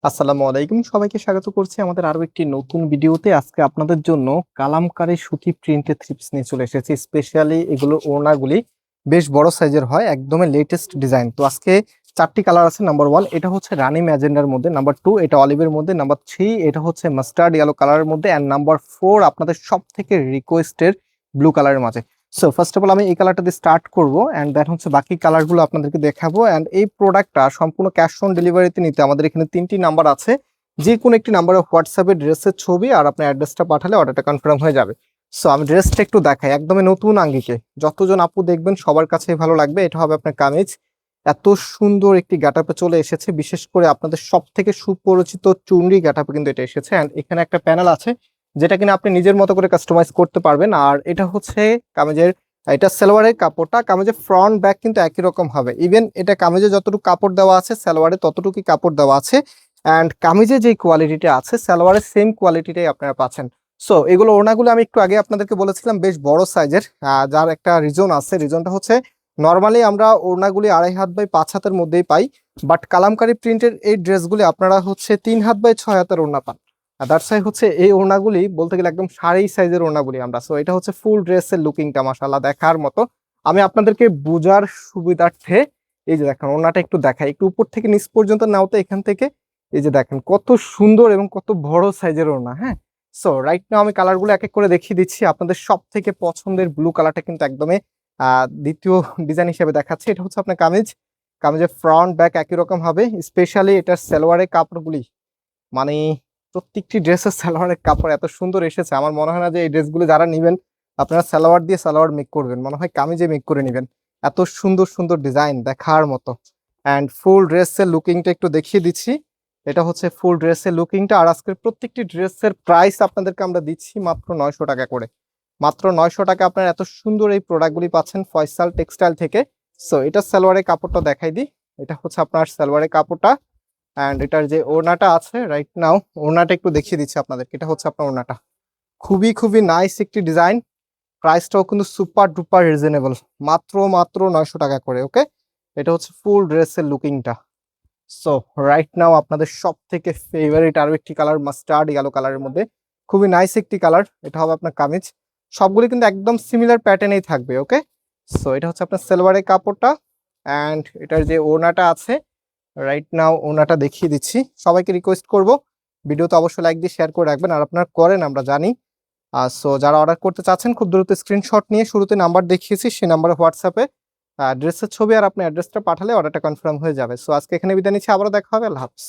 আসসালামু আলাইকুম, সবাইকে স্বাগত করছি আমাদের আরো একটি নতুন ভিডিওতে। আজকে আপনাদের জন্য কালামকারী সুতি প্রিন্টের থ্রিপস নিয়ে চলে এসেছি। স্পেশালি এগুলো ওড়নাগুলি বেশ বড় সাইজের হয়, একদমই লেটেস্ট ডিজাইন। তো আজকে চারটি কালার আছে। নাম্বার 1 এটা হচ্ছে রানী ম্যাজেন্ডার মধ্যে, নাম্বার 2 এটা অলিভের মধ্যে, নাম্বার 3 এটা হচ্ছে মাস্টার্ড ইয়েলো কালারের মধ্যে, অ্যান্ড নাম্বার 4 আপনাদের সব থেকে রিকোয়েস্টের ব্লু কালারের মাঝে। সো ফার্স্ট অফ অল আমি এই কালারটা দিয়ে স্টার্ট করবো, অ্যান্ড দেন হচ্ছে বাকি কালারগুলো আপনাদেরকে দেখাবো। অ্যান্ড এই প্রোডাক্টটা সম্পূর্ণ ক্যাশ অন ডেলিভারিতে নিতে আমাদের এখানে 3টি নাম্বার আছে। যে কোনো একটি নাম্বারে হোয়াটসঅ্যাপে ড্রেসের ছবি আর আপনার অ্যাড্রেসটা পাঠালে অর্ডারটা কনফার্ম হয়ে যাবে। সো আমি ড্রেসটা একটু দেখাই, একদমই নতুন আঙ্গিকে যতজন আপু দেখবেন সবার কাছে ভালো লাগবে। এটা হবে আপনার কামিজ। এত সুন্দর একটি গ্যাটাপে চলে এসেছে, বিশেষ করে আপনাদের সব থেকে সুপরিচিত চুনরি গ্যাটাপে কিন্তু এটা এসেছে। অ্যান্ড এখানে একটা প্যানেল আছে যেটা কিনা আপনি নিজের মতো করে কাস্টমাইজ করতে পারবেন। আর এটা হচ্ছে কামিজের, এটা সালোয়ারের কাপড়টা। কামিজের ফ্রন্ট ব্যাক কিন্তু একই রকম হবে। ইভেন এটা কামিজে যতটুকু কাপড় দেওয়া আছে সালোয়ারে ততটুকুই কাপড় দেওয়া আছে। অ্যান্ড কামিজে যে কোয়ালিটিটা আছে সালোয়ারের সেম কোয়ালিটিটাই আপনারা পাচ্ছেন। সো এগুলো ওড়নাগুলো আমি একটু আগে আপনাদেরকে বলেছিলাম বেশ বড় সাইজের, যার একটা রিজন আছে। রিজনটা হচ্ছে নর্মালি আমরা ওড়নাগুলি 2.5 হাত বাই 5 হাতের মধ্যেই পাই, বাট কালামকারী প্রিন্টের এই ড্রেসগুলি আপনারা হচ্ছে 3 হাত বাই 6 হাতের ওড়না পান। আর দ্যাটস ওয়াই হচ্ছে এই ওড়নাগুলি বলতে গেলে একদম সারি সাইজের ওড়নাগুলি আমরা। সো এটা হচ্ছে ফুল ড্রেসের লুকিংটা মাশাআল্লাহ দেখার মতো। আমি আপনাদেরকে বোঝার সুবিধার্থে এই যে দেখেন ওড়নাটা একটু দেখাই, একটু উপর থেকে নিচ পর্যন্ত নাও তো এখান থেকে। এই যে দেখেন কত সুন্দর এবং কত বড় সাইজের ওড়না। হ্যাঁ, সো রাইট নাও আমি কালারগুলো এক এক করে দেখিয়ে দিচ্ছি। আপনাদের সব থেকে পছন্দের ব্লু কালারটা কিন্তু একদমই দ্বিতীয় ডিজাইন হিসেবে দেখাচ্ছি। এটা হচ্ছে আপনার কামিজ। কামিজের ফ্রন্ট ব্যাক একই রকম হবে। স্পেশালি এটার সালোয়ারের কাপড়গুলি মানে প্রত্যেকটি ড্রেসের সালোয়ারের কাপড় এত সুন্দর এসেছে, আমার মনে হয় না যে এই ড্রেসগুলো যারা নেবেন আপনারা সালোয়ার দিয়ে সালোয়ার মেক করবেন, মনে হয় কামিজে মেক করে নেবেন। এত সুন্দর সুন্দর ডিজাইন দেখার মতো। অ্যান্ড ফুল ড্রেসের লুকিংটা একটু দেখিয়ে দিচ্ছি। এটা হচ্ছে ফুল ড্রেসের লুকিংটা। আর আজকের প্রত্যেকটি ড্রেসের প্রাইস আপনাদেরকে আমরা দিচ্ছি মাত্র 900 টাকা করে। মাত্র 900 টাকা আপনারা এত সুন্দর এই প্রোডাক্টগুলি পাচ্ছেন ফয়সাল টেক্সটাইল থেকে। সো এটা সালোয়ারের কাপড়টা দেখাই দিই। এটা হচ্ছে আপনার সালোয়ারের কাপড়টা। অ্যান্ড এটার যে ওড়নাটা আছে রাইট নাও ওড়নাটা একটু দেখিয়ে দিচ্ছি আপনাদের। এটা হচ্ছে আপনার ওড়নাটা, খুবই খুবই নাইস একটি ডিজাইন। প্রাইসটাও কিন্তু সুপার ডুপার রিজনেবল, মাত্র মাত্র 900 টাকা করে। ওকে, এটা হচ্ছে ফুল ড্রেসের লুকিংটা। সো রাইট নাও আপনাদের সব থেকে ফেভারিট আরো একটি কালার মাস্টার্ড ইয়েলো কালারের মধ্যে, খুবই নাইস একটি কালার। এটা হবে আপনার কামিজ। সবগুলি কিন্তু একদম সিমিলার প্যাটার্নেই থাকবে। ওকে, সো এটা হচ্ছে আপনার সালোয়ারের কাপড়টা। অ্যান্ড এটার যে ওড়নাটা আছে রাইট নাও ওড়নাটা দেখিয়ে দিচ্ছি। সবাইকে রিকোয়েস্ট করব ভিডিওতে অবশ্যই লাইক দিয়ে শেয়ার করে রাখবেন, আর আপনারা করেন আমরা জানি। সো যারা অর্ডার করতে চাচ্ছেন খুব দ্রুত স্ক্রিনশট নিয়ে শুরুতে নাম্বার দেখিয়েছি সেই নাম্বারে হোয়াটসঅ্যাপে ড্রেসের ছবি আর আপনার অ্যাড্রেসটা পাঠালে অর্ডারটা কনফার্ম হয়ে যাবে। সো আজকে এখানে বিদায় নিচ্ছি, আবারও দেখা হবে। আল্লাহ হাফেজ।